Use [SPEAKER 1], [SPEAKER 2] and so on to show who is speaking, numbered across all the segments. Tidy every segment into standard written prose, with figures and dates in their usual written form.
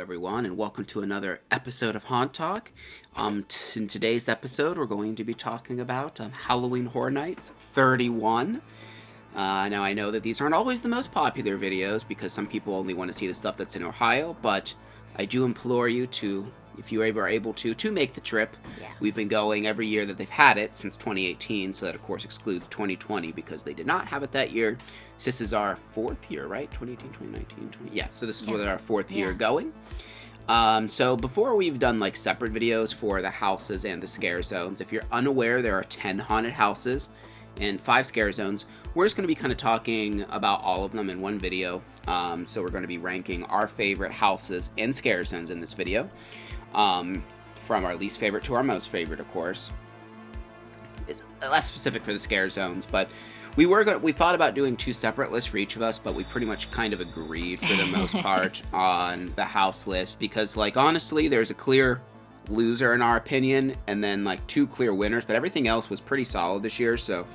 [SPEAKER 1] everyone, and welcome to another episode of Haunt Talk. In today's episode, we're going to be talking about Halloween Horror Nights 31. Now, I know that these aren't always the most popular videos because some people only want to see the stuff that's in Ohio, but I do implore you to, if you are able to make the trip.
[SPEAKER 2] Yes.
[SPEAKER 1] We've been going every year that they've had it since 2018, so that, of course, excludes 2020 because they did not have it that year. So this is our fourth year, right? 2018, 2019, 20... Yeah, so this is our fourth year going. So before we've done, like, separate videos for the houses and the scare zones, if you're unaware, there are 10 haunted houses and 5 scare zones. We're just going to be kind of talking about all of them in one video. So we're going to be ranking our favorite houses and scare zones in this video. From our least favorite to our most favorite, of course. It's less specific for the scare zones, but we thought about doing 2 separate lists for each of us, but we pretty much kind of agreed for the most part on the house list because, like, honestly, there's a clear loser in our opinion, and then, like, 2 clear winners, but everything else was pretty solid this year, so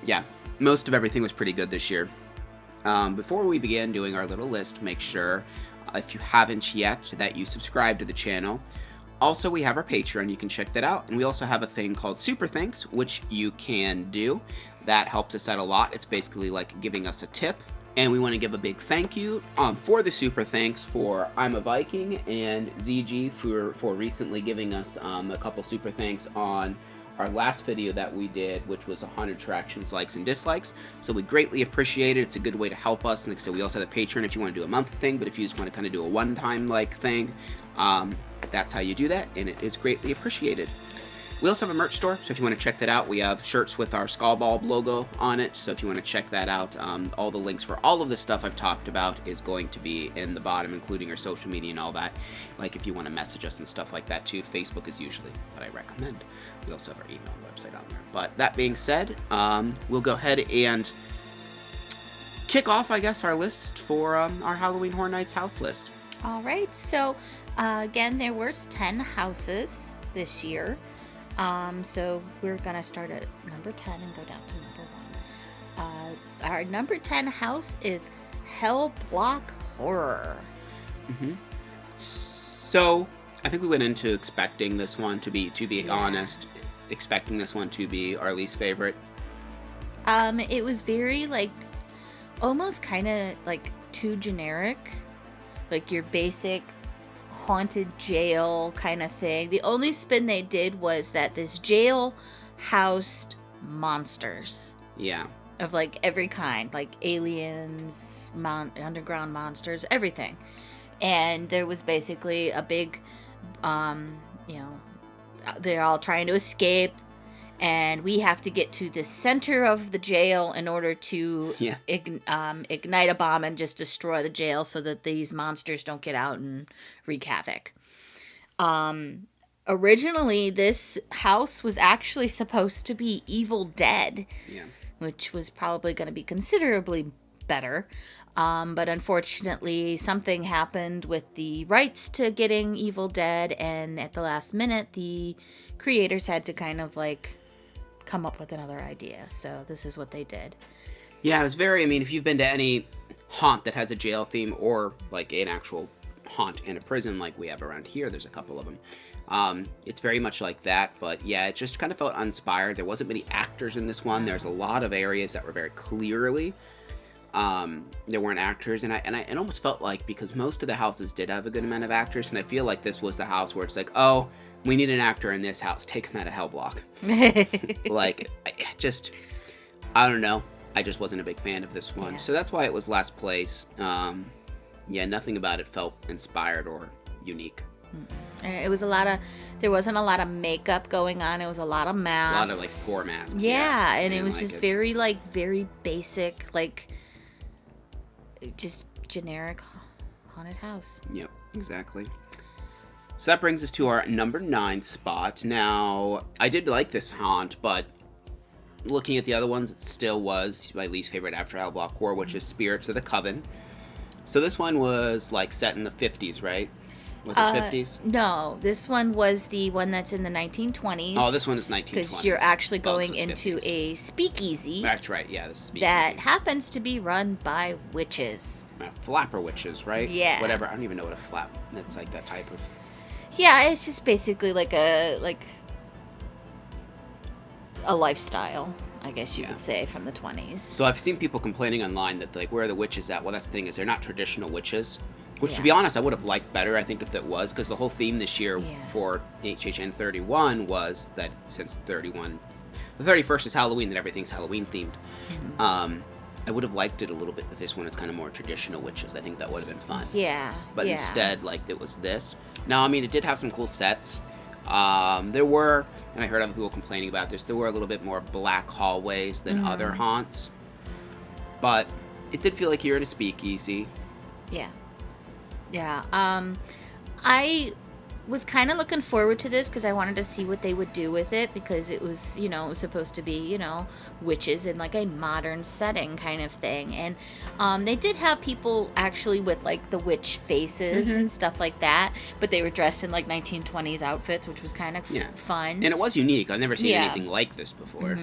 [SPEAKER 1] yeah, most of everything was pretty good this year. Before we begin doing our little list, make sure, if you haven't yet, that you subscribe to the channel. Also, we have our Patreon, you can check that out, and we also have a thing called Super Thanks, which you can do. That helps us out a lot. It's basically like giving us a tip, and we want to give a big thank you for the Super Thanks for I'm a Viking and ZG for recently giving us a couple Super Thanks on our last video that we did, which was 100 attractions, likes, and dislikes. So we greatly appreciate it. It's a good way to help us. And like I said, we also have the Patreon if you want to do a monthly thing, but if you just want to kind of do a one-time like thing, that's how you do that, and it is greatly appreciated. We also have a merch store, so if you want to check that out, we have shirts with our Skull Bulb logo on it, so if you want to check that out, all the links for all of the stuff I've talked about is going to be in the bottom, including our social media and all that. Like, if you want to message us and stuff like that, too, Facebook is usually what I recommend. We also have our email and website on there. But that being said, we'll go ahead and kick off, I guess, our list for our Halloween Horror Nights house list.
[SPEAKER 2] All right, so again, there were 10 houses this year. So we're going to start at number 10 and go down to number 1. Our number 10 house is Hellblock Horror.
[SPEAKER 1] Mm-hmm. So I think we went into expecting this one to be honest, expecting this one to be our least favorite.
[SPEAKER 2] It was very, like, almost kind of, like, too generic. Like your basic haunted jail kind of thing. The only spin they did was that this jail housed monsters.
[SPEAKER 1] Yeah.
[SPEAKER 2] Of, like, every kind. Like aliens, underground monsters, everything. And there was basically a big, they're all trying to escape. And we have to get to the center of the jail in order to ignite a bomb and just destroy the jail so that these monsters don't get out and wreak havoc. Originally, this house was actually supposed to be Evil Dead, which was probably going to be considerably better. But unfortunately, something happened with the rights to getting Evil Dead, and at the last minute, the creators had to kind of, like, come up with another idea. So this is what they did.
[SPEAKER 1] Yeah, it was very, I mean, if you've been to any haunt that has a jail theme or like an actual haunt in a prison like we have around here, there's a couple of them. It's very much like that, but yeah, it just kind of felt uninspired. There wasn't many actors in this one. There's a lot of areas that were very clearly there weren't actors, and it almost felt like, because most of the houses did have a good amount of actors, and I feel like this was the house where it's like, oh, we need an actor in this house. Take him out of Hellblock. Like, I don't know. I just wasn't a big fan of this one. Yeah. So that's why it was last place. Nothing about it felt inspired or unique.
[SPEAKER 2] And it was there wasn't a lot of makeup going on. It was a lot of masks.
[SPEAKER 1] A lot of, like, poor masks.
[SPEAKER 2] Yeah, and it was just very basic, like, just generic haunted house.
[SPEAKER 1] Yep, exactly. So that brings us to our number 9 spot. Now, I did like this haunt, but looking at the other ones, it still was my least favorite after Hellblock Horror, which is Spirits of the Coven. So this one was, like, set in the 50s, right? Was it 50s?
[SPEAKER 2] No, this one was the one that's in the 1920s.
[SPEAKER 1] Oh, this one is 1920s.
[SPEAKER 2] Because you're actually going
[SPEAKER 1] Bug's was
[SPEAKER 2] into
[SPEAKER 1] 50s.
[SPEAKER 2] a speakeasy.
[SPEAKER 1] That's right, yeah, this is Speakeasy.
[SPEAKER 2] That happens to be run by witches.
[SPEAKER 1] Flapper witches, right?
[SPEAKER 2] Yeah.
[SPEAKER 1] Whatever, I don't even know what a flap, that's like that type of...
[SPEAKER 2] Yeah, it's just basically like a lifestyle, I guess you could say, from the 20s.
[SPEAKER 1] So I've seen people complaining online that, like, where are the witches at? Well, that's the thing, is they're not traditional witches. Which, to be honest, I would have liked better, I think, if it was, because the whole theme this year for HHN 31 was that since the 31st is Halloween, that everything's Halloween themed. Mm-hmm. I would have liked it a little bit if this one is kind of more traditional witches. I think that would have been fun.
[SPEAKER 2] Yeah.
[SPEAKER 1] But instead, like, it was this. Now, I mean, it did have some cool sets. There were, and I heard other people complaining about this, there were a little bit more black hallways than other haunts. But it did feel like you're in a speakeasy.
[SPEAKER 2] Yeah. Yeah. I was kind of looking forward to this because I wanted to see what they would do with it, because it was, it was supposed to be, witches in like a modern setting kind of thing. And they did have people actually with like the witch faces and stuff like that, but they were dressed in like 1920s outfits, which was kind of fun.
[SPEAKER 1] And it was unique. I've never seen anything like this before.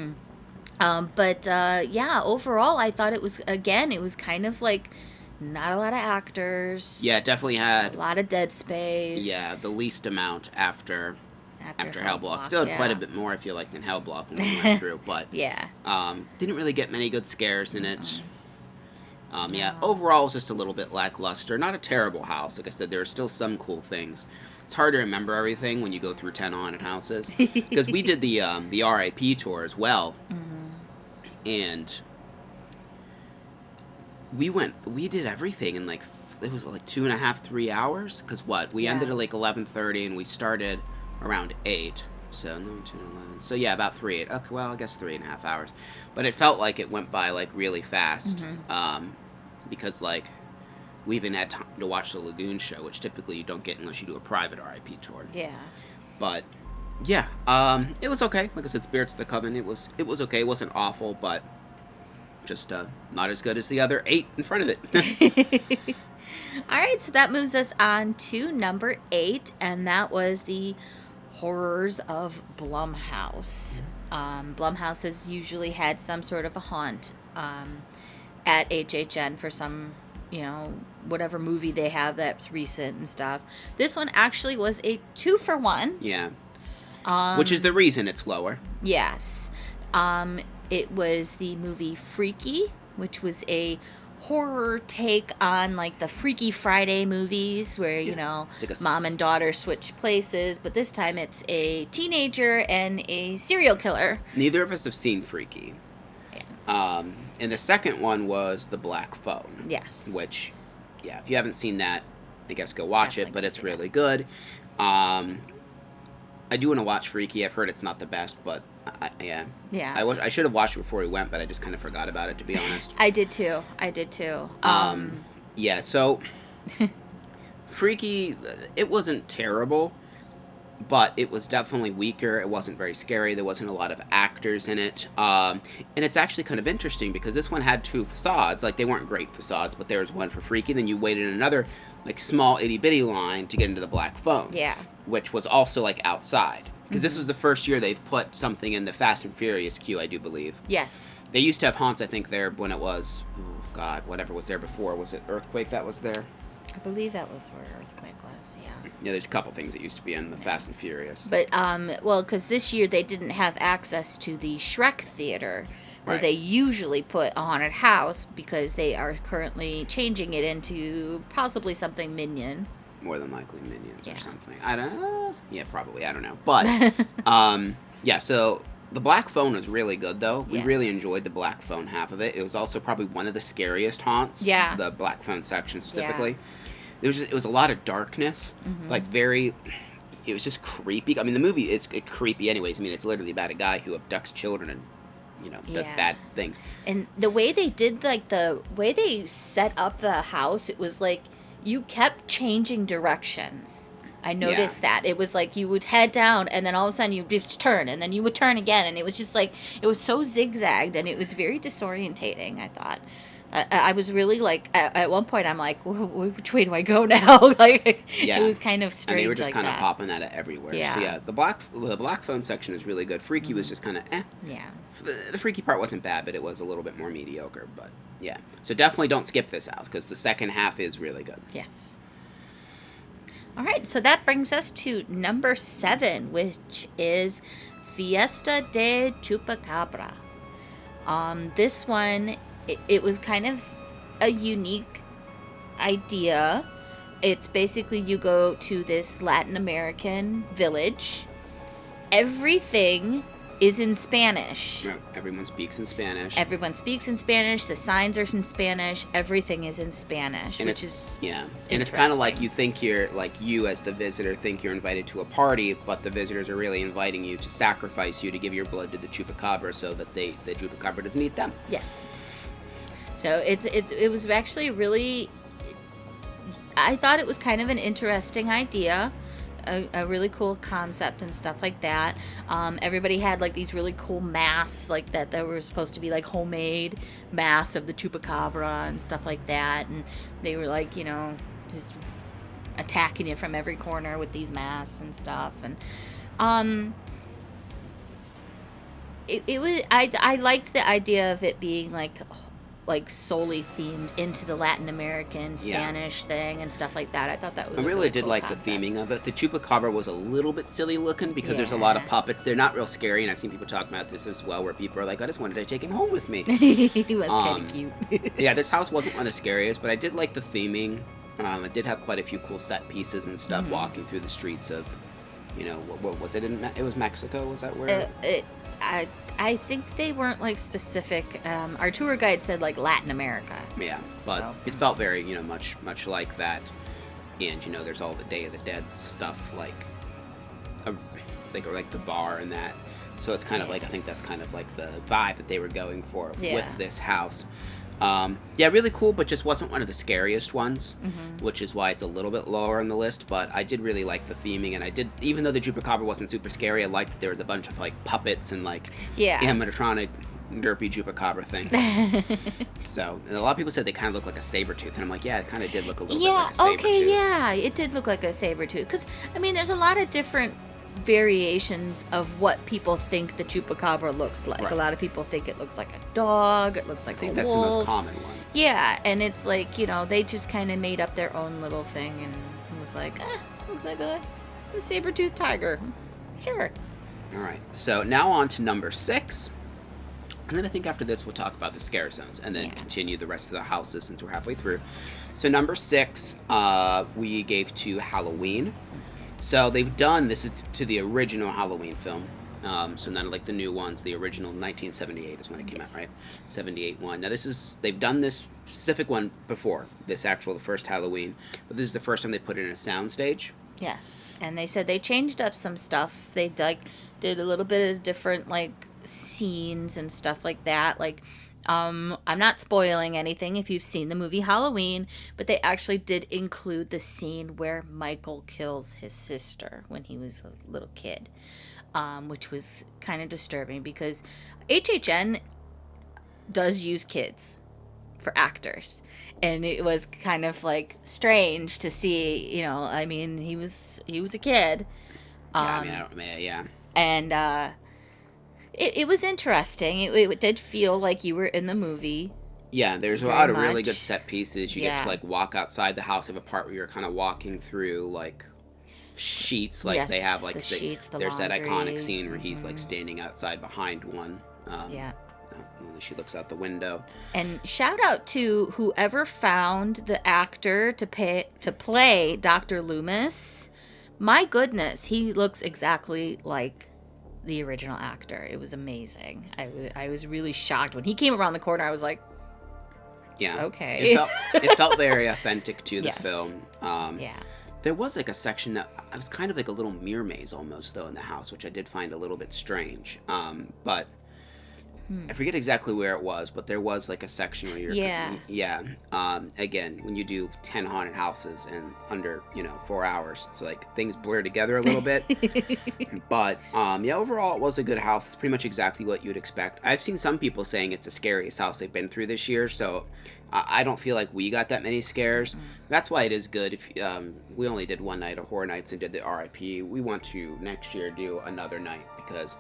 [SPEAKER 2] But overall, I thought it was kind of like not a lot of actors.
[SPEAKER 1] Yeah, it definitely had
[SPEAKER 2] a lot of dead space.
[SPEAKER 1] Yeah, the least amount after Hellblock. Still had quite a bit more, I feel like, than Hellblock when we went through, but didn't really get many good scares in it. Overall, it was just a little bit lackluster. Not a terrible house. Like I said, there are still some cool things. It's hard to remember everything when you go through 10 haunted houses, because we did the RIP tour as well, and we did everything in like, it was like 2.5, 3 hours, because we ended at like 11:30 and we started around 8, so 9, 10, 11, so yeah, about 3, 8, okay, well, I guess 3.5 hours, but it felt like it went by like really fast, because like we even had time to watch the Lagoon show, which typically you don't get unless you do a private RIP tour. But yeah, it was okay. Like I said, Spirits of the Coven, it was okay. It wasn't awful, but just not as good as the other 8 in front of it.
[SPEAKER 2] All right, so that moves us on to number 8, and that was the Horrors of Blumhouse. Blumhouse has usually had some sort of a haunt at HHN for some, whatever movie they have that's recent and stuff. This one actually was a 2-for-1.
[SPEAKER 1] Yeah. Which is the reason it's lower.
[SPEAKER 2] Yes. It was the movie Freaky, which was a horror take on like the Freaky Friday movies where, like mom and daughter switch places, but this time it's a teenager and a serial killer.
[SPEAKER 1] Neither of us have seen Freaky. Yeah. And the second one was The Black Phone.
[SPEAKER 2] Yes.
[SPEAKER 1] Which, if you haven't seen that, I guess go watch it, but it's really good. I do want to watch Freaky. I've heard it's not the best, but I should have watched it before we went, but I just kind of forgot about it, to be honest.
[SPEAKER 2] I did too.
[SPEAKER 1] So Freaky, it wasn't terrible, but it was definitely weaker. It wasn't very scary. There wasn't a lot of actors in it. And it's actually kind of interesting because this one had 2 facades. Like, they weren't great facades, but there was one for Freaky. Then you waited in another, like, small itty-bitty line to get into the Black Phone. Yeah. Which was also, like, outside. Because this was the first year they've put something in the Fast and Furious queue, I do believe. Yes. They used to have haunts, I think, there when it was, whatever was there before. Was it Earthquake that was there?
[SPEAKER 2] I believe that was where Earthquake was, yeah.
[SPEAKER 1] Yeah, there's a couple things that used to be in the Fast and Furious.
[SPEAKER 2] But, because this year they didn't have access to the Shrek Theater, where they usually put a haunted house, because they are currently changing it into possibly something Minion.
[SPEAKER 1] More than likely Minions or something. I don't know. Yeah, probably. I don't know. But, so the Black Phone was really good, though. We really enjoyed the Black Phone half of it. It was also probably one of the scariest haunts. Yeah. The Black Phone section specifically. Yeah. It was a lot of darkness. Like, it was just creepy. I mean, the movie is creepy anyways. I mean, it's literally about a guy who abducts children and, does bad things.
[SPEAKER 2] And the way they did, like, the way they set up the house, it was like, you kept changing directions. I noticed that. It was like you would head down, and then all of a sudden you just turn, and then you would turn again, and it was just like, it was so zigzagged, and it was very disorientating, I thought. I was really like, at one point, I'm like, which way do I go now? Like,
[SPEAKER 1] Yeah.
[SPEAKER 2] it was kind of strange.
[SPEAKER 1] And they were just
[SPEAKER 2] like
[SPEAKER 1] kind of
[SPEAKER 2] that.
[SPEAKER 1] popping at it everywhere.
[SPEAKER 2] Yeah.
[SPEAKER 1] So yeah, the black phone section is really good. Freaky was just kind of
[SPEAKER 2] Yeah.
[SPEAKER 1] The freaky part wasn't bad, but it was a little bit more mediocre. But yeah, so definitely don't skip this house because the second half is really good.
[SPEAKER 2] Yes. All right, so that brings us to number 7, which is Fiesta de Chupacabra. This one, it was kind of a unique idea. It's basically you go to this Latin American village. Everything is in Spanish.
[SPEAKER 1] Yeah, everyone speaks in Spanish.
[SPEAKER 2] Everyone speaks in Spanish. The signs are in Spanish. Everything is in Spanish,
[SPEAKER 1] and
[SPEAKER 2] which is
[SPEAKER 1] and it's kind of like you as the visitor think you're invited to a party, but the visitors are really inviting you to sacrifice you to give your blood to the Chupacabra so that the Chupacabra doesn't eat them.
[SPEAKER 2] Yes. So it was actually really. I thought it was kind of an interesting idea. A really cool concept and stuff like that. Everybody had like these really cool masks like that were supposed to be like homemade masks of the Chupacabra and stuff like that, and they were like, you know, just attacking you from every corner with these masks and stuff. And it was I liked the idea of it being like solely themed into the Latin American Spanish thing and stuff like that. I thought that was
[SPEAKER 1] I really did
[SPEAKER 2] cool
[SPEAKER 1] like
[SPEAKER 2] concept.
[SPEAKER 1] the theming of it. The Chupacabra was a little bit silly looking because there's a lot of puppets. They're not real scary, and I've seen people talk about this as well, where people are like, I just wanted to take him home with me.
[SPEAKER 2] He was kind of cute.
[SPEAKER 1] Yeah, this house wasn't one of the scariest, but I did like the theming. It did have quite a few cool set pieces and stuff walking through the streets of, you know, what was it? It was Mexico? Was that where?
[SPEAKER 2] I think they weren't like specific. Our tour guide said like Latin America.
[SPEAKER 1] Yeah, but it felt very, you know, much like that. And you know, there's all the Day of the Dead stuff like the bar and that. So it's kind of like, I think that's kind of like the vibe that they were going for with this house. Really cool, but just wasn't one of the scariest ones, which is why it's a little bit lower on the list. But I did really like the theming, and I did, even though the Chupacabra wasn't super scary, I liked that there was a bunch of like puppets and like animatronic derpy Chupacabra things. So, and a lot of people said they kind of look like a saber tooth, and I'm like, yeah, it kind of did look a little bit like a saber tooth.
[SPEAKER 2] Yeah, it did look like a saber tooth. Because I mean, there's a lot of different variations of what people think the Chupacabra looks like.
[SPEAKER 1] Right.
[SPEAKER 2] A lot of people think it looks like a dog, it looks like a wolf. I think
[SPEAKER 1] that's the most common one.
[SPEAKER 2] Yeah, and it's like, you know, they just kind of made up their own little thing and was like, looks like a saber-toothed tiger. Sure.
[SPEAKER 1] All right, so now on to number 6. And then I think after this we'll talk about the scare zones and then continue the rest of the houses since we're halfway through. So number 6, we gave to Halloween. So they've done, this is to the original Halloween film. So none of like the new ones. The original 1978 is when it came out, right? 78 one. Now they've done this specific one before, the first Halloween. But this is the first time they put it in a soundstage.
[SPEAKER 2] Yes, and they said they changed up some stuff. They like did a little bit of different like scenes and stuff like that. Like, I'm not spoiling anything if you've seen the movie Halloween, but they actually did include the scene where Michael kills his sister when he was a little kid, which was kind of disturbing because HHN does use kids for actors. And it was kind of like strange to see, you know, I mean, he was a kid. And it was interesting. It did feel like you were in the movie.
[SPEAKER 1] Yeah, there's a lot of really good set pieces. You get to like walk outside the house. They have a part where you're kind of walking through like sheets. Like they have like
[SPEAKER 2] the sheets,
[SPEAKER 1] there's
[SPEAKER 2] laundry.
[SPEAKER 1] That iconic scene where he's like standing outside behind one. She looks out the window.
[SPEAKER 2] And shout out to whoever found the actor to play Dr. Loomis. My goodness, he looks exactly like the original actor. It was amazing. I was really shocked when he came around the corner. I was like,
[SPEAKER 1] yeah,
[SPEAKER 2] okay.
[SPEAKER 1] It felt very authentic to the film.
[SPEAKER 2] Yeah.
[SPEAKER 1] There was like a section that I was kind of like a little mirror maze almost though in the house, which I did find a little bit strange. But I forget exactly where it was, but there was like a section where you're... Yeah. Again, when you do 10 haunted houses in under, 4 hours, it's like things blur together a little bit. But, overall it was a good house. It's pretty much exactly what you'd expect. I've seen some people saying it's the scariest house they've been through this year, so I don't feel like we got that many scares. That's why it is good. If we only did one night of Horror Nights and did the RIP. We want to next year do another night, because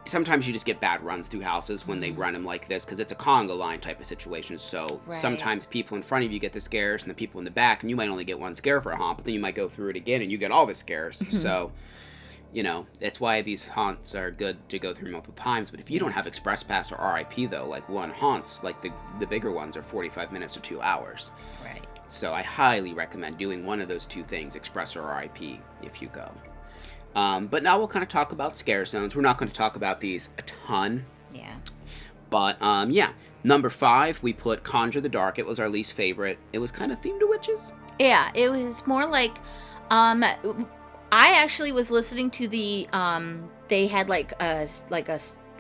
[SPEAKER 1] sometimes you just get bad runs through houses when they run them like this, because it's a conga line type of situation. So sometimes people in front of you get the scares and the people in the back, and you might only get one scare for a haunt, but then you might go through it again and you get all the scares. So, that's why these haunts are good to go through multiple times. But if you don't have Express Pass or RIP, though, like one haunts, like the bigger ones are 45 minutes or 2 hours.
[SPEAKER 2] Right.
[SPEAKER 1] So I highly recommend doing one of those two things, Express or RIP, if you go. But now we'll kind of talk about scare zones. We're not going to talk about these a ton.
[SPEAKER 2] Yeah.
[SPEAKER 1] But, number 5, we put Conjure the Dark. It was our least favorite. It was kind of themed to witches.
[SPEAKER 2] Yeah, it was more like, I actually was listening to the, they had like a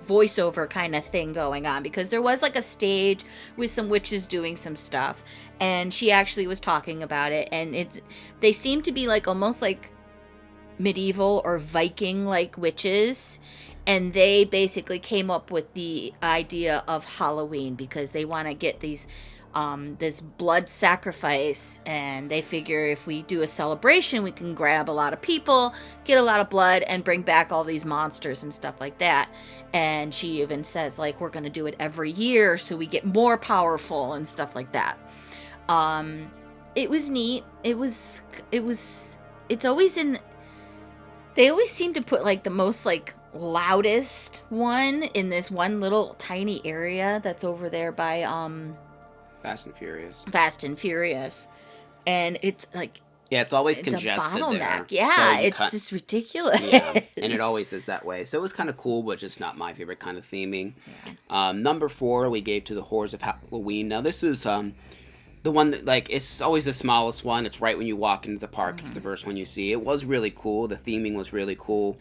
[SPEAKER 2] voiceover kind of thing going on, because there was like a stage with some witches doing some stuff, and she actually was talking about it, and they seemed to be like almost like medieval or Viking like witches, and they basically came up with the idea of Halloween because they want to get these this blood sacrifice, and they figure if we do a celebration we can grab a lot of people, get a lot of blood, and bring back all these monsters and stuff like that. And she even says like, we're going to do it every year so we get more powerful and stuff like that. It was neat. It's always in... They always seem to put, like, the most, like, loudest one in this one little tiny area that's over there by,
[SPEAKER 1] Fast and Furious. And
[SPEAKER 2] it's, like...
[SPEAKER 1] Yeah, it's always congested there.
[SPEAKER 2] Yeah, so it's just ridiculous.
[SPEAKER 1] Yeah, and it always is that way. So it was kind of cool, but just not my favorite kind of theming. Yeah. Number 4, we gave to the Horrors of Halloween. Now, this is... the one that, like, it's always the smallest one. It's right when you walk into the park. It's the first one you see. It was really cool. The theming was really cool.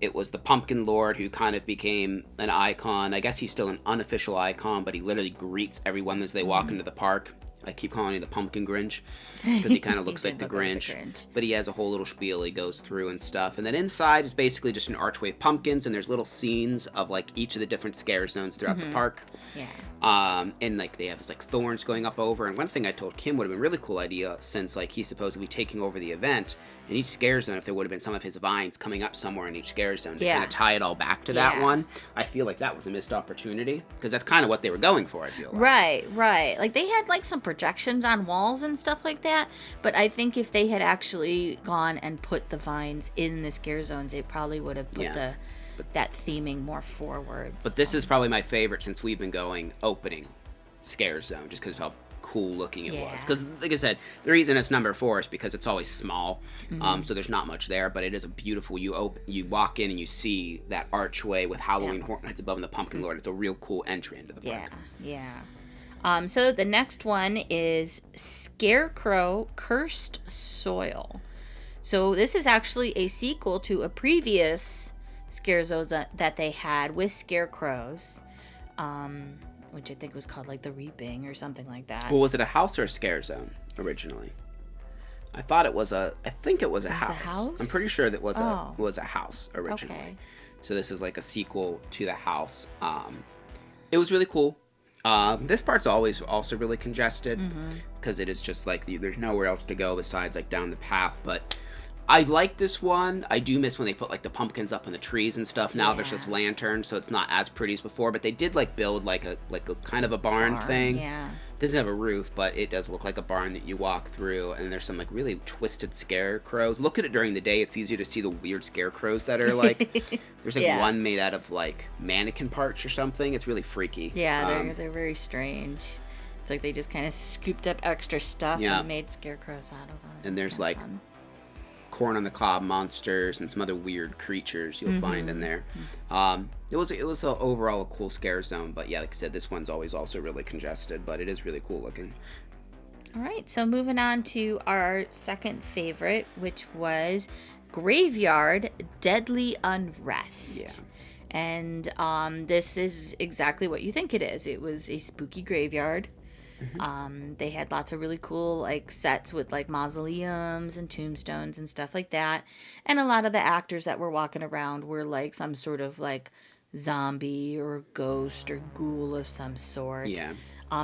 [SPEAKER 1] It was the Pumpkin Lord who kind of became an icon. I guess he's still an unofficial icon, but he literally greets everyone as they walk into the park. I keep calling him the Pumpkin Grinch because he kind of looks like the Grinch. But he has a whole little spiel he goes through and stuff. And then inside is basically just an archway of pumpkins, and there's little scenes of, like, each of the different scare zones throughout the park.
[SPEAKER 2] Yeah.
[SPEAKER 1] And, like, they have this, like, thorns going up over. And one thing I told Kim would have been a really cool idea, since, like, he's supposedly taking over the event. In each scare zone, if there would have been some of his vines coming up somewhere in each scare zone to kind of tie it all back to that one. I feel like that was a missed opportunity, because that's kind of what they were going for, I feel like.
[SPEAKER 2] Right. Like, they had, like, some projections on walls and stuff like that, but I think if they had actually gone and put the vines in the scare zones, it probably would have put that theming more forward.
[SPEAKER 1] But this is probably my favorite since we've been going opening scare zone, just because of how cool looking it was. Because, like I said, the reason it's number 4 is because it's always small, so there's not much there, but it is a beautiful... You walk in and you see that archway with Halloween Horror Nights above and the Pumpkin Lord. It's a real cool entry into the park.
[SPEAKER 2] So the next one is Scarecrow Cursed Soil. So this is actually a sequel to a previous scare zone that they had with scarecrows, which I think was called, like, the Reaping or something like that.
[SPEAKER 1] Well, was it a house or a scare zone originally? I think it was a house.
[SPEAKER 2] A house?
[SPEAKER 1] I'm pretty sure that was a house originally.
[SPEAKER 2] Okay.
[SPEAKER 1] So this is like a sequel to the house. It was really cool. This part's always also really congested because it is just like there's nowhere else to go besides, like, down the path. But I like this one. I do miss when they put, like, the pumpkins up in the trees and stuff. Now there's just lanterns, so it's not as pretty as before. But they did, like, build like a kind of a barn thing.
[SPEAKER 2] Yeah.
[SPEAKER 1] It doesn't have a roof, but it does look like a barn that you walk through. And there's some, like, really twisted scarecrows. Look at it during the day. It's easier to see the weird scarecrows that are, like... There's, like, one made out of, like, mannequin parts or something. It's really freaky.
[SPEAKER 2] Yeah, they're very strange. It's like they just kind of scooped up extra stuff and made scarecrows out of them.
[SPEAKER 1] And there's, like... corn on the cob monsters and some other weird creatures you'll find in there. It was overall a cool scare zone, but yeah, like I said, this one's always also really congested, but it is really cool looking.
[SPEAKER 2] All right, so moving on to our second favorite, which was Graveyard Deadly Unrest. And this is exactly what you think it is. It was a spooky graveyard. They had lots of really cool like sets with like mausoleums and tombstones and stuff like that. And a lot of the actors that were walking around were like some sort of like zombie or ghost or ghoul of some sort.
[SPEAKER 1] Yeah.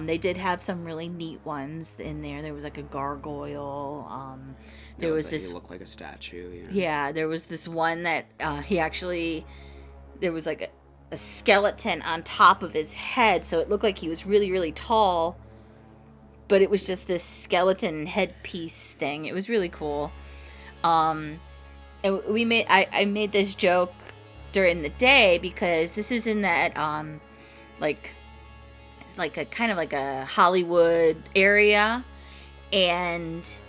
[SPEAKER 2] They did have some really neat ones in there. There was like a gargoyle. There was this.
[SPEAKER 1] He looked like a statue. Yeah.
[SPEAKER 2] Yeah, there was this one that there was like a skeleton on top of his head, so it looked like he was really, really tall. But it was just this skeleton headpiece thing. It was really cool. And I made this joke during the day because this is in that it's like a kind of like a Hollywood area, and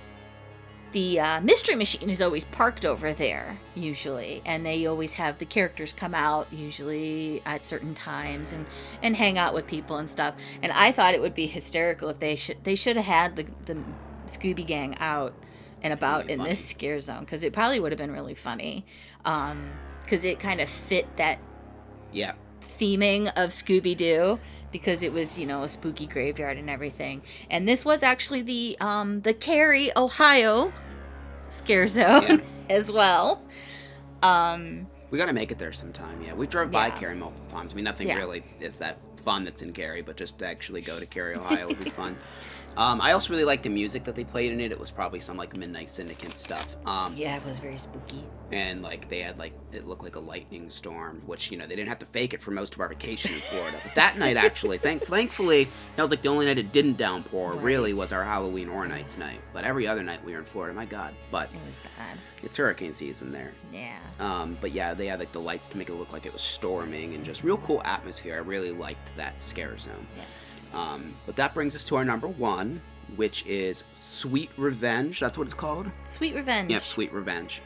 [SPEAKER 2] the Mystery Machine is always parked over there, usually. And they always have the characters come out, usually at certain times, and hang out with people and stuff. And I thought it would be hysterical if they should have had the Scooby Gang out and about in this scare zone, because it probably would have been really funny. Because it kind of fit that theming of Scooby-Doo, because it was, a spooky graveyard and everything. And this was actually the Cary, Ohio scare zone as well.
[SPEAKER 1] We got to make it there sometime. Yeah, we drove by Cary multiple times. I mean, nothing really is that fun that's in Cary, but just to actually go to Cary, Ohio would be fun. I also really liked the music that they played in it. It was probably some like Midnight Syndicate stuff.
[SPEAKER 2] Yeah, it was very spooky.
[SPEAKER 1] And like they had it looked like a lightning storm, which they didn't have to fake it for most of our vacation in Florida. But that night actually, thankfully, that was like the only night it didn't downpour. Right. Really was our Halloween Horror Nights night. But every other night we were in Florida. My God, but
[SPEAKER 2] it was bad.
[SPEAKER 1] It's hurricane season there.
[SPEAKER 2] Yeah.
[SPEAKER 1] But yeah, they had like the lights to make it look like it was storming and just real cool atmosphere. I really liked that scare zone.
[SPEAKER 2] Yes.
[SPEAKER 1] But that brings us to our number one, which is Sweet Revenge. That's what it's called?
[SPEAKER 2] Sweet Revenge.
[SPEAKER 1] Yep, Sweet Revenge.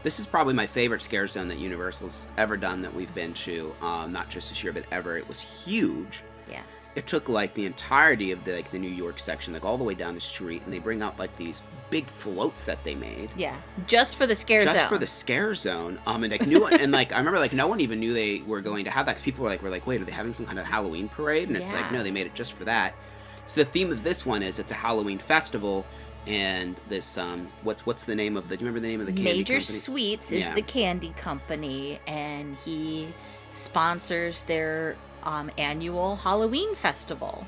[SPEAKER 1] This is probably my favorite scare zone that Universal's ever done that we've been to. Not just this year, but ever. It was huge.
[SPEAKER 2] Yes.
[SPEAKER 1] It took like the entirety of the New York section, like all the way down the street, and they bring out like these big floats that they made.
[SPEAKER 2] Yeah, just for the scare zone.
[SPEAKER 1] Just for the scare zone. And like and I remember like no one even knew they were going to have that, because people were like, wait, are they having some kind of Halloween parade? And it's like, no, they made it just for that. So the theme of this one is it's a Halloween festival. And this, what's the name of do you remember the name of the candy
[SPEAKER 2] Major
[SPEAKER 1] company?
[SPEAKER 2] Sweets is the candy company, and he sponsors their annual Halloween festival.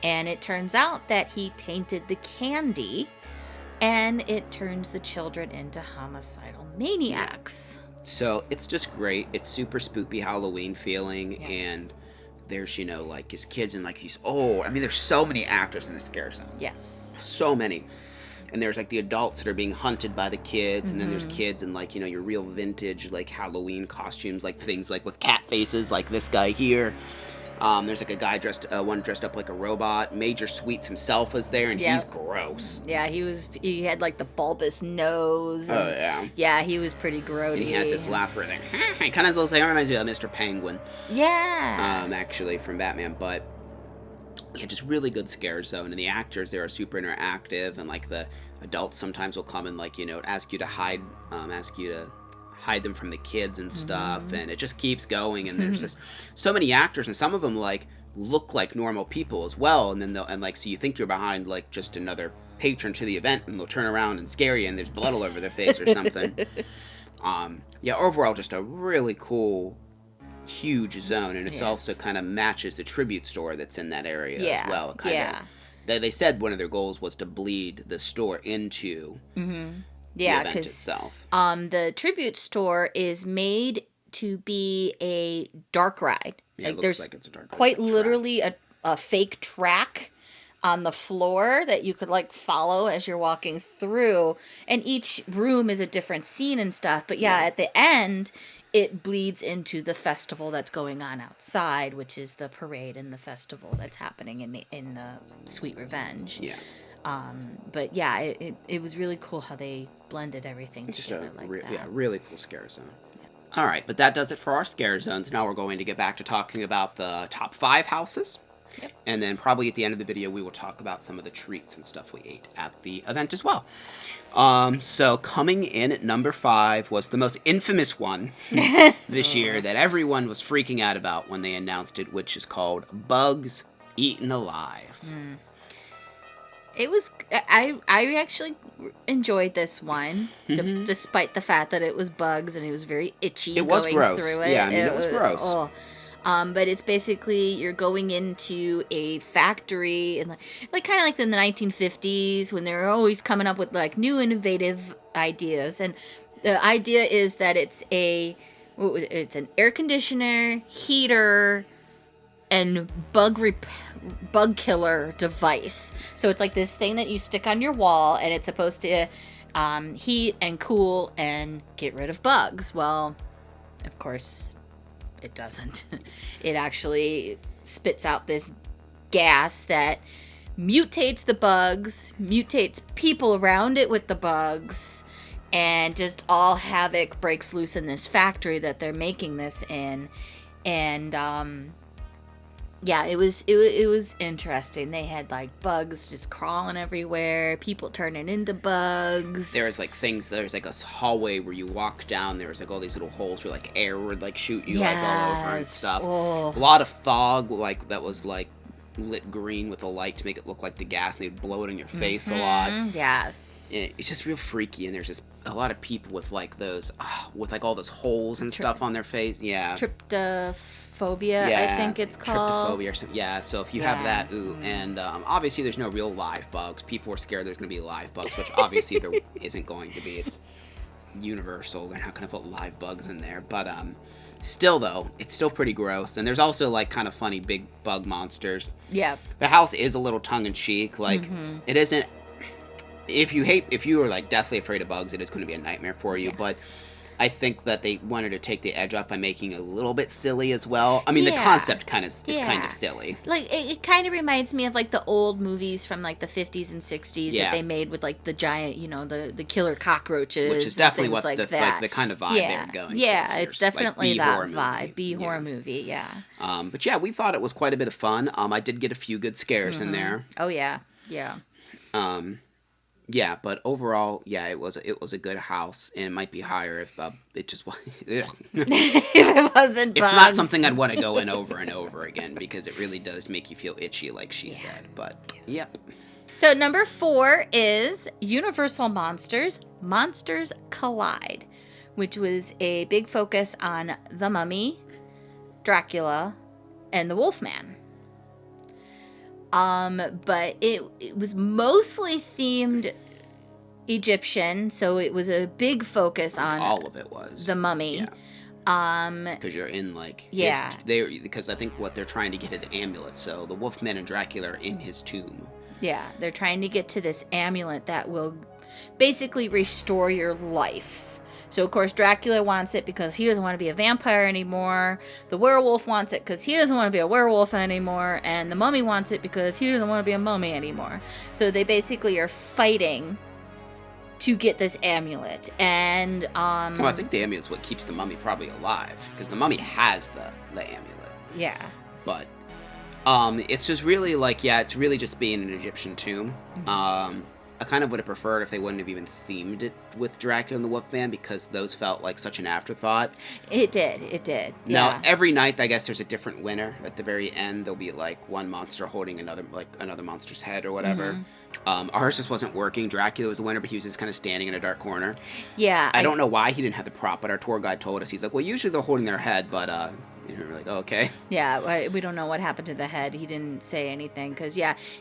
[SPEAKER 2] And it turns out that he tainted the candy, and it turns the children into homicidal maniacs.
[SPEAKER 1] So it's just great. It's super spooky Halloween feeling, and there's, like his kids and like these, there's so many actors in the scare zone.
[SPEAKER 2] Yes.
[SPEAKER 1] So many. And there's like the adults that are being hunted by the kids, and then there's kids in like, your real vintage like Halloween costumes, like things like with cat faces, like this guy here. There's like a guy dressed up like a robot. Major Sweets himself was there, and he's gross.
[SPEAKER 2] Yeah, he had like the bulbous nose.
[SPEAKER 1] And,
[SPEAKER 2] yeah, he was pretty grody.
[SPEAKER 1] And he has this laugh where it kind of reminds me of Mr. Penguin.
[SPEAKER 2] Yeah.
[SPEAKER 1] Actually from Batman, but yeah, just really good scare zone, and the actors there are super interactive, and like the adults sometimes will come and like ask you to hide them from the kids and stuff, and it just keeps going, and there's just so many actors, and some of them like look like normal people as well, and then so you think you're behind like just another patron to the event, and they'll turn around and scare you, and there's blood all over their face or something. Overall just a really cool huge zone, and it's also kind of matches the tribute store that's in that area as well. They said one of their goals was to bleed the store into the event itself.
[SPEAKER 2] The tribute store is made to be a dark ride.
[SPEAKER 1] Yeah, it looks like it's a dark ride.
[SPEAKER 2] Quite literally a fake track on the floor that you could like follow as you're walking through, and each room is a different scene and stuff, but at the end it bleeds into the festival that's going on outside, which is the parade and the festival that's happening in the Sweet Revenge. But it was really cool how they blended everything together that.
[SPEAKER 1] Yeah, really cool scare zone. All right, but that does it for our scare zones. Now we're going to get back to talking about the top 5 houses.
[SPEAKER 2] Yep.
[SPEAKER 1] And then probably at the end of the video, we will talk about some of the treats and stuff we ate at the event as well. So coming in at number 5 was the most infamous one this year that everyone was freaking out about when they announced it, which is called Bugs Eaten Alive.
[SPEAKER 2] It was, I actually enjoyed this one, despite the fact that it was bugs and it was very itchy.
[SPEAKER 1] It was
[SPEAKER 2] going
[SPEAKER 1] gross.
[SPEAKER 2] Through it.
[SPEAKER 1] Yeah, I mean, it was gross.
[SPEAKER 2] Oh. But it's basically, you're going into a factory, and like kind of like in the 1950s when they were always coming up with like new innovative ideas. And the idea is that it's an air conditioner, heater, and bug killer device. So it's like this thing that you stick on your wall, and it's supposed to heat and cool and get rid of bugs. Well, of course, it doesn't. It actually spits out this gas that mutates the bugs, mutates people around it with the bugs, and just all havoc breaks loose in this factory that they're making this in. And yeah, it was interesting. They had like bugs just crawling everywhere, people turning into bugs.
[SPEAKER 1] There's like a hallway where you walk down, there's like all these little holes where like air would like shoot you like all over and stuff.
[SPEAKER 2] Oh.
[SPEAKER 1] A lot of fog like that was like lit green with a light to make it look like the gas, and they'd blow it in your face a lot.
[SPEAKER 2] Yes.
[SPEAKER 1] It's just real freaky, and there's just a lot of people with like those with like all those holes and stuff on their face. Yeah.
[SPEAKER 2] Tryptophobia, I think it's called.
[SPEAKER 1] Tryptophobia or something. Yeah, so if you have that, and obviously there's no real live bugs. People are scared there's going to be live bugs, which obviously there isn't going to be. It's universal. They're not going to put live bugs in there. But still, though, it's still pretty gross. And there's also like kind of funny big bug monsters.
[SPEAKER 2] Yeah.
[SPEAKER 1] The house is a little tongue-in-cheek. Like, it isn't... If you are like deathly afraid of bugs, it is going to be a nightmare for you. Yes. But I think that they wanted to take the edge off by making it a little bit silly as well. I mean, the concept is kind of silly.
[SPEAKER 2] Like, it kind of reminds me of, like, the old movies from, like, the 50s and 60s that they made with, like, the giant, the killer cockroaches.
[SPEAKER 1] Which is definitely what
[SPEAKER 2] like
[SPEAKER 1] the kind of vibe they were going
[SPEAKER 2] Yeah,
[SPEAKER 1] for.
[SPEAKER 2] it's definitely
[SPEAKER 1] like
[SPEAKER 2] that vibe. B-horror movie, yeah.
[SPEAKER 1] But, yeah, we thought it was quite a bit of fun. I did get a few good scares in there.
[SPEAKER 2] Oh, yeah. Yeah.
[SPEAKER 1] Yeah, but overall, yeah, it was a good house, and it might be higher if it just was.
[SPEAKER 2] If it wasn't bugs.
[SPEAKER 1] It's not something I'd want to go in over and over again, because it really does make you feel itchy, like she said. But yep.
[SPEAKER 2] So number 4 is Universal Monsters Collide, which was a big focus on the Mummy, Dracula, and the Wolfman. But it was mostly themed Egyptian, so it was a big focus on
[SPEAKER 1] all of it was
[SPEAKER 2] the Mummy.
[SPEAKER 1] Yeah. Because you're in like because I think what they're trying to get is amulets. So the Wolfman and Dracula are in his tomb.
[SPEAKER 2] Yeah, they're trying to get to this amulet that will basically restore your life. So, of course, Dracula wants it because he doesn't want to be a vampire anymore. The werewolf wants it because he doesn't want to be a werewolf anymore. And the mummy wants it because he doesn't want to be a mummy anymore. So they basically are fighting to get this amulet. And,
[SPEAKER 1] well, I think the amulet's what keeps the mummy probably alive. Because the mummy has the amulet.
[SPEAKER 2] Yeah.
[SPEAKER 1] But, it's just really like, it's really just being an Egyptian tomb. I kind of would have preferred if they wouldn't have even themed it with Dracula and the Wolfman, because those felt like such an afterthought.
[SPEAKER 2] It did.
[SPEAKER 1] Now, every night, I guess there's a different winner. At the very end, there'll be like one monster holding another monster's head or whatever. Ours just wasn't working. Dracula was the winner, but he was just kind of standing in a dark corner.
[SPEAKER 2] Yeah.
[SPEAKER 1] I don't know why he didn't have the prop, but our tour guide told us. He's like, well, usually they're holding their head, but we're like, oh, okay.
[SPEAKER 2] Yeah, we don't know what happened to the head. He didn't say anything because,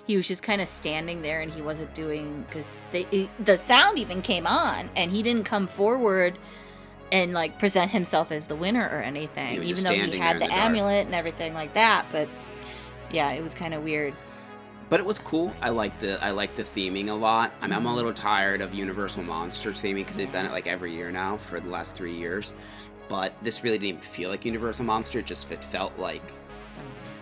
[SPEAKER 2] he was just kind of standing there and he wasn't doing, because the sound even came on and he didn't come forward and, like, present himself as the winner or anything, even though he had the amulet and everything like that. But, yeah, it was kind of weird.
[SPEAKER 1] But it was cool. I like the theming a lot. I mean, I'm a little tired of Universal Monsters theming because they've done it, like, every year now for the last 3 years. But this really didn't feel like Universal Monster. It felt like,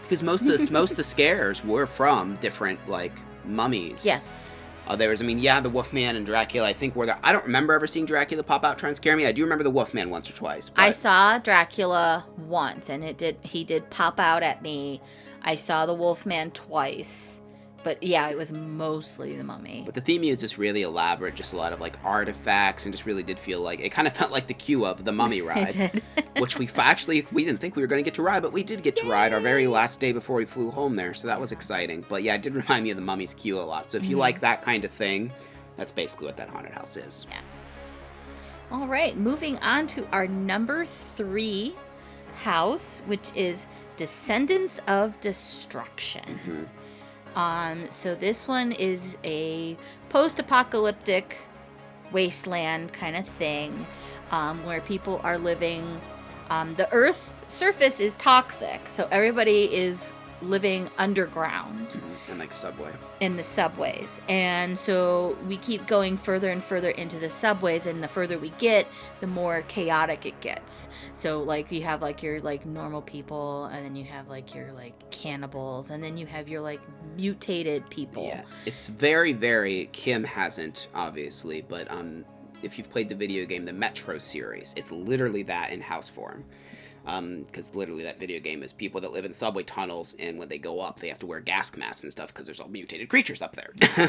[SPEAKER 1] because most of the scares were from different like mummies.
[SPEAKER 2] Yes.
[SPEAKER 1] The Wolfman and Dracula, I think, were there. I don't remember ever seeing Dracula pop out trying to scare me. I do remember the Wolfman once or twice. But
[SPEAKER 2] I saw Dracula once, and he did pop out at me. I saw the Wolfman twice. But yeah, it was mostly the Mummy.
[SPEAKER 1] But the theme is just really elaborate, just a lot of like artifacts, and just really did feel like it kind of felt like the queue of the Mummy ride.
[SPEAKER 2] It did.
[SPEAKER 1] Which we didn't think we were going to get to ride, but we did get to ride our very last day before we flew home there, so that was exciting. But yeah, it did remind me of the Mummy's queue a lot. So if you like that kind of thing, that's basically what that haunted house is.
[SPEAKER 2] Yes. All right, moving on to our number 3 house, which is Descendants of Destruction.
[SPEAKER 1] Mm-hmm.
[SPEAKER 2] So this one is a post-apocalyptic wasteland kind of thing, where people are living. The Earth surface is toxic, so everybody is living underground.
[SPEAKER 1] And like subway.
[SPEAKER 2] In the subways. And so we keep going further and further into the subways, and the further we get, the more chaotic it gets. So like you have like your like normal people, and then you have like your like cannibals, and then you have your like mutated people.
[SPEAKER 1] Yeah. It's very, very, Kim hasn't obviously, but if you've played the video game, the Metro series, it's literally that in house form. Because literally that video game is people that live in subway tunnels, and when they go up, they have to wear gas masks and stuff because there's all mutated creatures up there.
[SPEAKER 2] Yeah.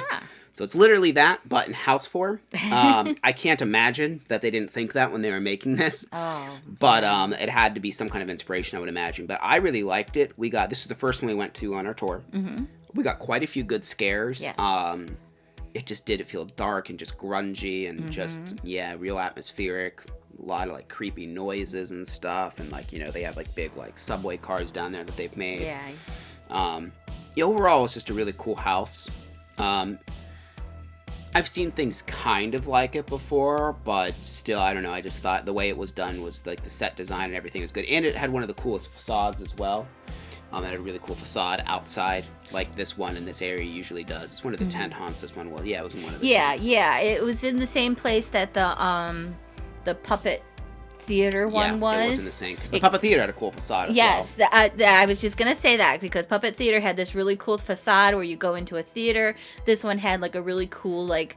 [SPEAKER 1] So it's literally that, but in house form. I can't imagine that they didn't think that when they were making this.
[SPEAKER 2] Oh.
[SPEAKER 1] But it had to be some kind of inspiration, I would imagine. But I really liked it. This is the first one we went to on our tour. Mm-hmm. We got quite a few good scares.
[SPEAKER 2] Yes.
[SPEAKER 1] It just did feel dark and just grungy and just, real atmospheric. A lot of like creepy noises and stuff, and like, you know, they have like big like subway cars down there that they've made.
[SPEAKER 2] Yeah.
[SPEAKER 1] Overall, it's just a really cool house. I've seen things kind of like it before, but still, I don't know. I just thought the way it was done was like the set design and everything was good, and it had one of the coolest facades as well. It had a really cool facade outside, like this one in this area usually does. It's one of the tent haunts. This one was, it was in one of the tents.
[SPEAKER 2] Yeah. It was in the same place that the puppet theater one was.
[SPEAKER 1] It wasn't the same, because the puppet theater had a cool facade as
[SPEAKER 2] yes,
[SPEAKER 1] well.
[SPEAKER 2] I was just gonna say that, because puppet theater had this really cool facade where you go into a theater. This one had like a really cool like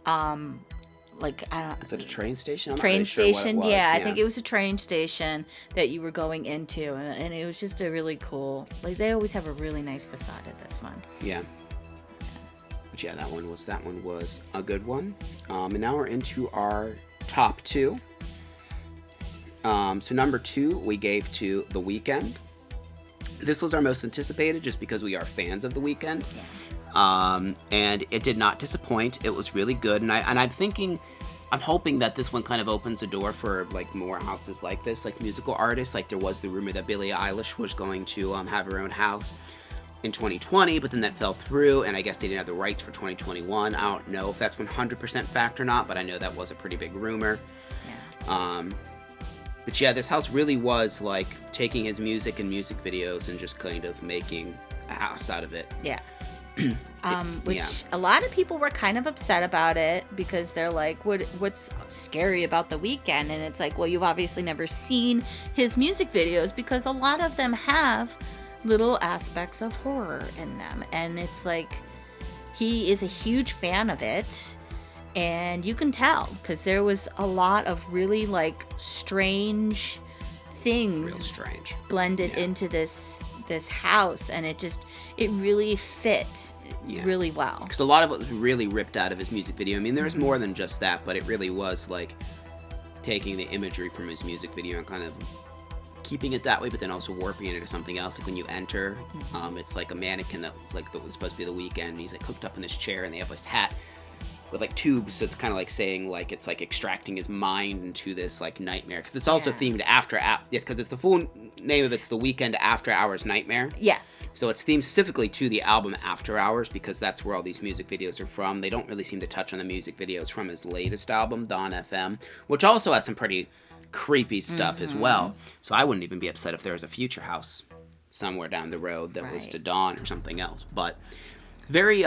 [SPEAKER 1] Is it a train station? I'm
[SPEAKER 2] train
[SPEAKER 1] not really
[SPEAKER 2] station?
[SPEAKER 1] sure what it was.
[SPEAKER 2] Yeah, I think it was a train station that you were going into, and it was just a really cool. Like they always have a really nice facade at this one.
[SPEAKER 1] Yeah. But yeah, that one was a good one. And now we're into our top 2. So number 2 we gave to The Weeknd. This was our most anticipated just because we are fans of The Weeknd.
[SPEAKER 2] Yeah.
[SPEAKER 1] And it did not disappoint. It was really good, and I'm hoping that this one kind of opens a door for like more houses like this, like musical artists. Like there was the rumor that Billie Eilish was going to have her own house in 2020, but then that fell through, and I guess they didn't have the rights for 2021. I don't know if that's 100% fact or not, but I know that was a pretty big rumor.
[SPEAKER 2] Yeah.
[SPEAKER 1] But yeah, this house really was like taking his music and music videos and just kind of making a house out of it.
[SPEAKER 2] Yeah. Which a lot of people were kind of upset about it, because they're like, what's scary about The Weeknd? And it's like, well, you've obviously never seen his music videos, because a lot of them have little aspects of horror in them. And it's like, he is a huge fan of it, and you can tell, because there was a lot of really like strange things
[SPEAKER 1] Real strange.
[SPEAKER 2] blended into this house, and it really fit really well.
[SPEAKER 1] Because a lot of it was really ripped out of his music video. I mean, there was more than just that, but it really was like taking the imagery from his music video and kind of keeping it that way, but then also warping it into something else. Like when you enter, it's like a mannequin that was supposed to be The Weeknd, and he's like hooked up in this chair, and they have this hat with like tubes, so it's kind of like saying like it's like extracting his mind into this like nightmare, because it's also themed because it's the full name of it's The Weeknd After Hours Nightmare.
[SPEAKER 2] Yes.
[SPEAKER 1] So it's themed specifically to the album After Hours, because that's where all these music videos are from. They don't really seem to touch on the music videos from his latest album, Dawn FM, which also has some pretty creepy stuff as well. So I wouldn't even be upset if there was a future house somewhere down the road that was to Dawn or something else. But very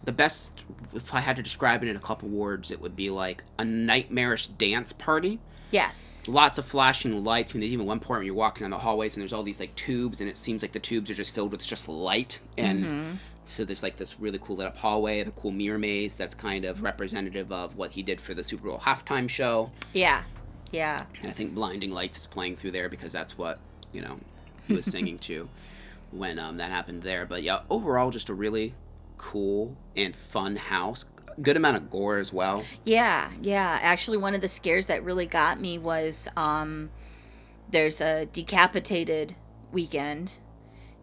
[SPEAKER 1] the best, if I had to describe it in a couple words, it would be like a nightmarish dance party.
[SPEAKER 2] Yes.
[SPEAKER 1] Lots of flashing lights. I mean, there's even one point where you're walking down the hallways and there's all these like tubes, and it seems like the tubes are just filled with just light. And so there's like this really cool lit up hallway, the cool mirror maze that's kind of representative of what he did for the Super Bowl halftime show.
[SPEAKER 2] Yeah. Yeah.
[SPEAKER 1] And I think Blinding Lights is playing through there because that's what, he was singing to. when that happened there. But yeah, overall, just a really cool and fun house. Good amount of gore as well.
[SPEAKER 2] Yeah. Actually, one of the scares that really got me was there's a decapitated weekend,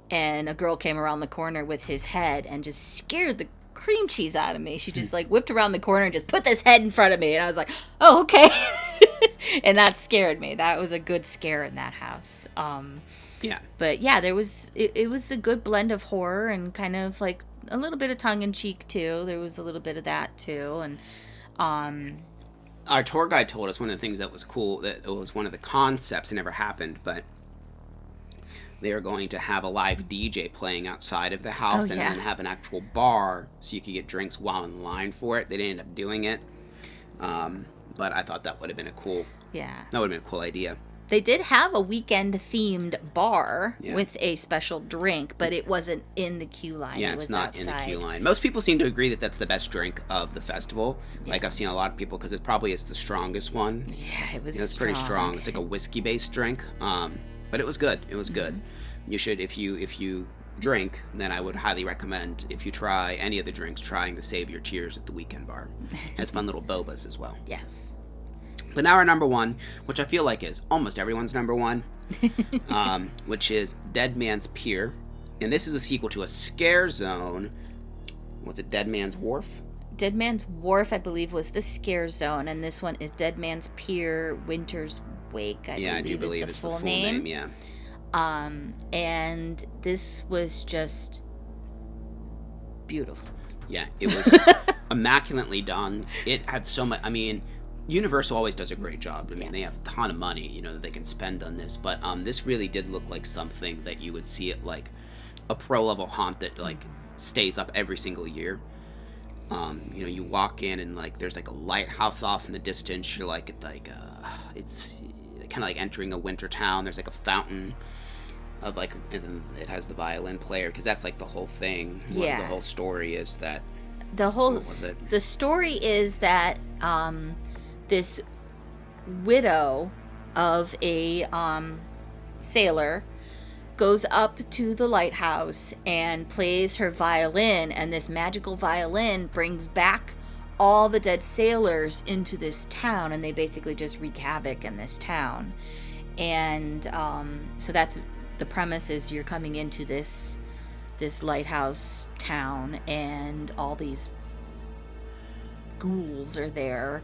[SPEAKER 2] and a girl came around the corner with his head and just scared the cream cheese out of me. She just like whipped around the corner and just put this head in front of me, and I was like, oh, okay. And that scared me. That was a good scare in that house.
[SPEAKER 1] Yeah. But
[SPEAKER 2] yeah, there was it was a good blend of horror and kind of like a little bit of tongue-in-cheek too. There was a little bit of that too. And
[SPEAKER 1] our tour guide told us one of the things that was cool, that it was one of the concepts. It never happened, but they were going to have a live DJ playing outside of the house and then have an actual bar so you could get drinks while in line for it. They didn't end up doing it. But I thought that would have been a cool idea.
[SPEAKER 2] They did have a weekend-themed bar with a special drink, but it wasn't in the queue line.
[SPEAKER 1] Yeah, it's not outside. In the queue line. Most people seem to agree that that's the best drink of the festival. Yeah. Like, I've seen a lot of people, because it probably is the strongest one.
[SPEAKER 2] Yeah, it was
[SPEAKER 1] it's pretty strong. It's like a whiskey-based drink. But it was good. It was good. You should, if you drink, then I would highly recommend, if you try any of the drinks, trying the Save Your Tears at the Weekend Bar. It has fun little bobas as well.
[SPEAKER 2] Yes.
[SPEAKER 1] But now our number one, which I feel like is almost everyone's number one, which is Dead Man's Pier. And this is a sequel to a scare zone. Was it Dead Man's Wharf?
[SPEAKER 2] Dead Man's Wharf, I believe, was the scare zone. And this one is Dead Man's Pier, Winter's Wake, I do believe is the full name.
[SPEAKER 1] Yeah.
[SPEAKER 2] And this was just beautiful.
[SPEAKER 1] Yeah, it was immaculately done. It had so much, Universal always does a great job. They have a ton of money, that they can spend on this. But this really did look like something that you would see at, like, a pro-level haunt that, like, stays up every single year. You walk in and, like, there's, like, a lighthouse off in the distance. You're, like, it's kind of like entering a winter town. There's, like, a fountain of, like, and then it has the violin player, because that's, like, the whole thing.
[SPEAKER 2] Yeah.
[SPEAKER 1] The whole story is that...
[SPEAKER 2] The story is that, this widow of a sailor goes up to the lighthouse and plays her violin, and this magical violin brings back all the dead sailors into this town, and they basically just wreak havoc in this town. And so that's the premise, is you're coming into this lighthouse town, and all these ghouls are there,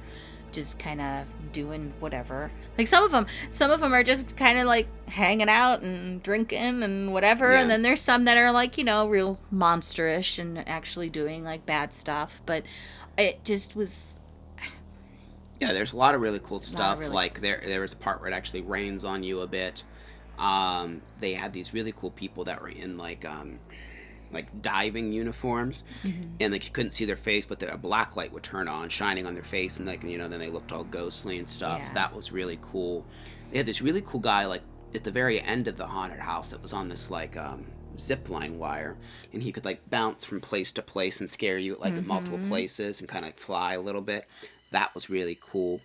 [SPEAKER 2] just kind of doing whatever. Like, some of them are just kind of like hanging out and drinking and whatever, and then there's some that are like, real monsterish and actually doing like bad stuff. But it just was...
[SPEAKER 1] Yeah, there's a lot of really cool stuff. There was a part where it actually rains on you a bit. They had these really cool people that were in like diving uniforms, and like you couldn't see their face, but a black light would turn on, shining on their face, and then they looked all ghostly and stuff. Yeah. That was really cool. They had this really cool guy, like at the very end of the haunted house, that was on this like zip line wire, and he could like bounce from place to place and scare you at like multiple places and kind of fly a little bit. That was really cool.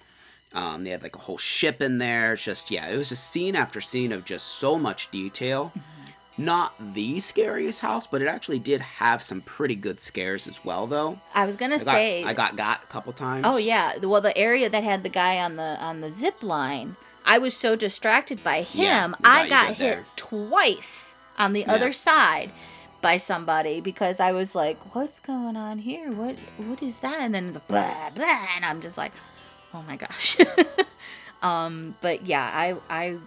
[SPEAKER 1] They had like a whole ship in there. It was just scene after scene of just so much detail. Not the scariest house, but it actually did have some pretty good scares as well, though.
[SPEAKER 2] I was gonna say
[SPEAKER 1] I got a couple times.
[SPEAKER 2] Oh yeah, well, the area that had the guy on the zip line, I was so distracted by him, I got hit twice on the other side by somebody, because I was like, "What's going on here? What is that?" And then it's blah blah, and I'm just like, "Oh my gosh." But yeah, I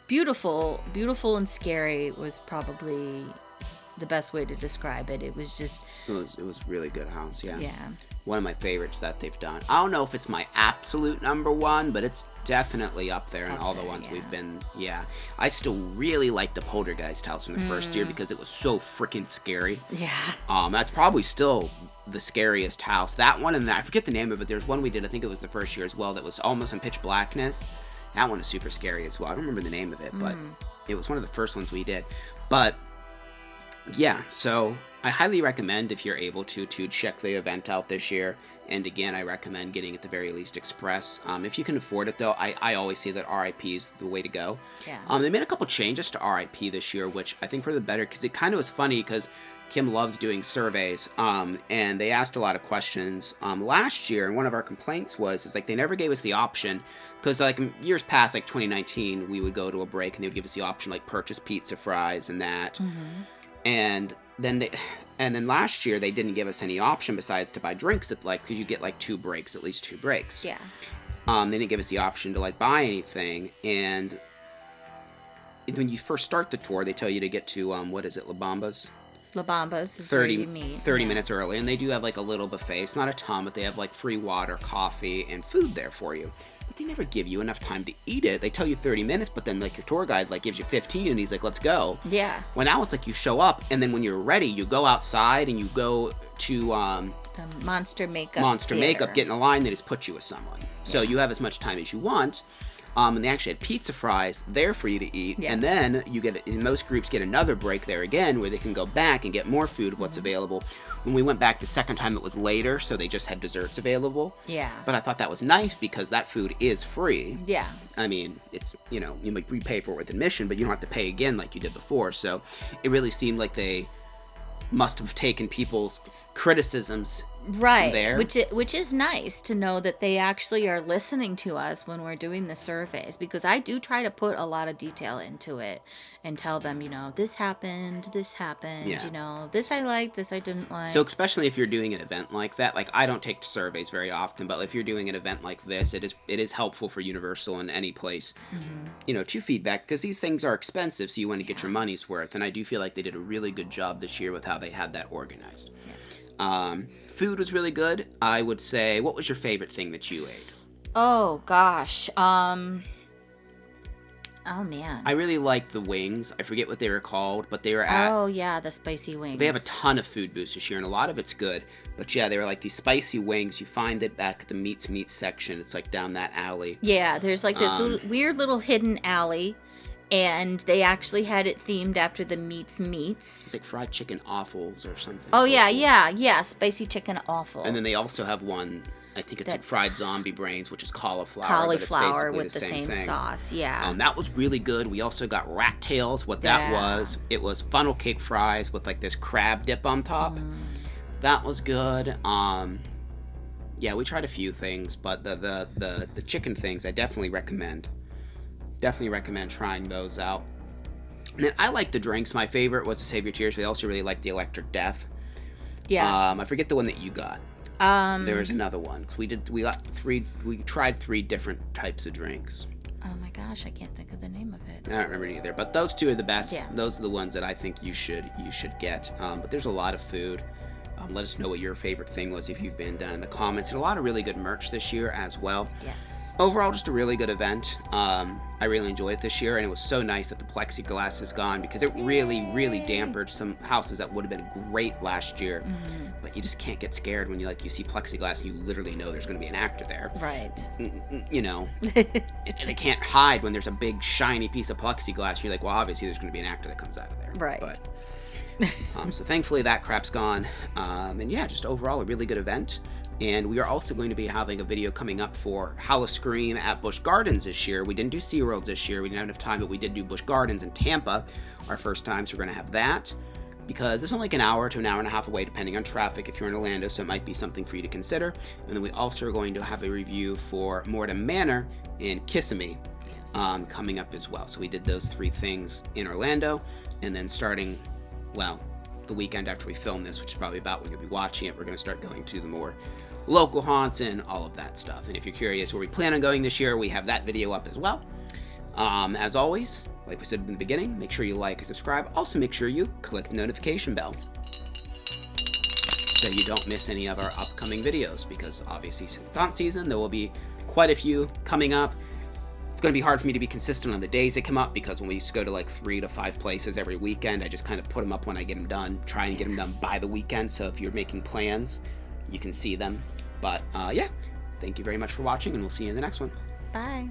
[SPEAKER 2] beautiful and scary was probably the best way to describe it. It was just...
[SPEAKER 1] It was really good house, yeah.
[SPEAKER 2] Yeah.
[SPEAKER 1] One of my favorites that they've done. I don't know if it's my absolute number one, but it's definitely up there in all the ones we've been... Yeah. I still really like the Poltergeist house from the first year, because it was so freaking scary.
[SPEAKER 2] Yeah.
[SPEAKER 1] That's probably still the scariest house. That one, and I forget the name of it. There's one we did, I think it was the first year as well, that was almost in pitch blackness. That one is super scary as well. I don't remember the name of it, but it was one of the first ones we did. But Yeah, so I highly recommend, if you're able to check the event out this year. And again, I recommend getting at the very least Express. If you can afford it, though, I always say that RIP is the way to go.
[SPEAKER 2] Yeah.
[SPEAKER 1] They made a couple changes to RIP this year, which I think were the better, because it kind of was funny, because Kim loves doing surveys, and they asked a lot of questions last year, and one of our complaints was like they never gave us the option, because like years past, like 2019, we would go to a break and they would give us the option like purchase pizza, fries, and that, and then last year they didn't give us any option besides to buy drinks, that like, because you get like at least two breaks.
[SPEAKER 2] Yeah.
[SPEAKER 1] They didn't give us the option to like buy anything, and when you first start the tour, they tell you to get to what is it, La Bamba's?
[SPEAKER 2] La Bamba's is
[SPEAKER 1] 30,
[SPEAKER 2] where you meet.
[SPEAKER 1] 30 minutes early, and they do have like a little buffet. It's not a ton, but they have like free water, coffee, and food there for you. But they never give you enough time to eat it. They tell you 30 minutes, but then like your tour guide like gives you 15, and he's like, let's go.
[SPEAKER 2] Yeah.
[SPEAKER 1] Well, now it's like you show up, and then when you're ready, you go outside and you go to
[SPEAKER 2] the Monster Makeup
[SPEAKER 1] Makeup, get in a line, they just put you with someone. So you have as much time as you want. And they actually had pizza fries there for you to eat. Yeah. And then you get, in most groups, get another break there again where they can go back and get more food of what's available. When we went back the second time, it was later, so they just had desserts available.
[SPEAKER 2] Yeah.
[SPEAKER 1] But I thought that was nice because that food is free.
[SPEAKER 2] Yeah.
[SPEAKER 1] I mean, it's, you might repay for it with admission, but you don't have to pay again like you did before. So it really seemed like they must have taken people's criticisms there.
[SPEAKER 2] Which is nice to know that they actually are listening to us when we're doing the surveys, because I do try to put a lot of detail into it and tell them, this happened, yeah. This I liked, this I didn't like.
[SPEAKER 1] So especially if you're doing an event like that, like I don't take surveys very often, but if you're doing an event like this, it is helpful for Universal in any place, to feedback, because these things are expensive, so you want to get your money's worth, and I do feel like they did a really good job this year with how they had that organized.
[SPEAKER 2] Yes.
[SPEAKER 1] Food was really good. I would say, what was your favorite thing that you ate?
[SPEAKER 2] Oh, gosh. Oh, man.
[SPEAKER 1] I really liked the wings. I forget what they were called, but they were at...
[SPEAKER 2] Oh, yeah, the spicy wings.
[SPEAKER 1] They have a ton of food booths this year, and a lot of it's good. But yeah, they were like these spicy wings. You find it back at the meats section. It's like down that alley.
[SPEAKER 2] Yeah, there's like this weird little hidden alley. And they actually had it themed after the meats.
[SPEAKER 1] It's like fried chicken offals or something.
[SPEAKER 2] Oh, yeah. Spicy chicken offals.
[SPEAKER 1] And then they also have one, I think it's like fried zombie brains, which is cauliflower.
[SPEAKER 2] Cauliflower with the same sauce, yeah.
[SPEAKER 1] That was really good. We also got rat tails. What that was, it was funnel cake fries with like this crab dip on top. That was good. Yeah, we tried a few things, but the chicken things I definitely recommend. Definitely recommend trying those out. And then I like the drinks. My favorite was the Save Your Tears, but I also really like the Electric Death.
[SPEAKER 2] Yeah.
[SPEAKER 1] I forget the one that you got. There was another one. 'Cause we tried 3 different types of drinks.
[SPEAKER 2] Oh my gosh, I can't think of the name of it.
[SPEAKER 1] I don't remember it either, but those 2 are the best.
[SPEAKER 2] Yeah.
[SPEAKER 1] Those are the ones that I think you should get. But there's a lot of food. Let us know what your favorite thing was if you've been down in the comments. And a lot of really good merch this year as well.
[SPEAKER 2] Yes.
[SPEAKER 1] Overall, just a really good event. I really enjoyed it this year, and it was so nice that the plexiglass is gone, because it really, really dampened some houses that would have been great last year. But you just can't get scared when you see plexiglass and you literally know there's going to be an actor there.
[SPEAKER 2] Right.
[SPEAKER 1] And they can't hide when there's a big shiny piece of plexiglass. You're like, well, obviously there's going to be an actor that comes out of there.
[SPEAKER 2] Right.
[SPEAKER 1] But, so thankfully that crap's gone. And yeah, just overall a really good event. And we are also going to be having a video coming up for Howl-O-Scream at Busch Gardens this year. We didn't do SeaWorld this year. We didn't have enough time, but we did do Busch Gardens in Tampa our first time, so we're going to have that. Because it's only like an hour to an hour and a half away, depending on traffic if you're in Orlando, so it might be something for you to consider. And then we also are going to have a review for Mortem Manor in Kissimmee coming up as well. So we did those 3 things in Orlando, and then starting, the weekend after we film this, which is probably about when you'll be watching it, we're going to start going to the more local haunts and all of that stuff. And if you're curious where we plan on going this year, we have that video up as well. As always, like we said in the beginning, make sure you like and subscribe. Also, make sure you click the notification bell so you don't miss any of our upcoming videos, because obviously since it's haunt season, there will be quite a few coming up. It's going to be hard for me to be consistent on the days they come up, because when we used to go to 3 to 5 places every weekend, I just kind of put them up when I get them done, try and get them done by the weekend, so if you're making plans, you can see them. But yeah, thank you very much for watching, and we'll see you in the next one.
[SPEAKER 2] Bye.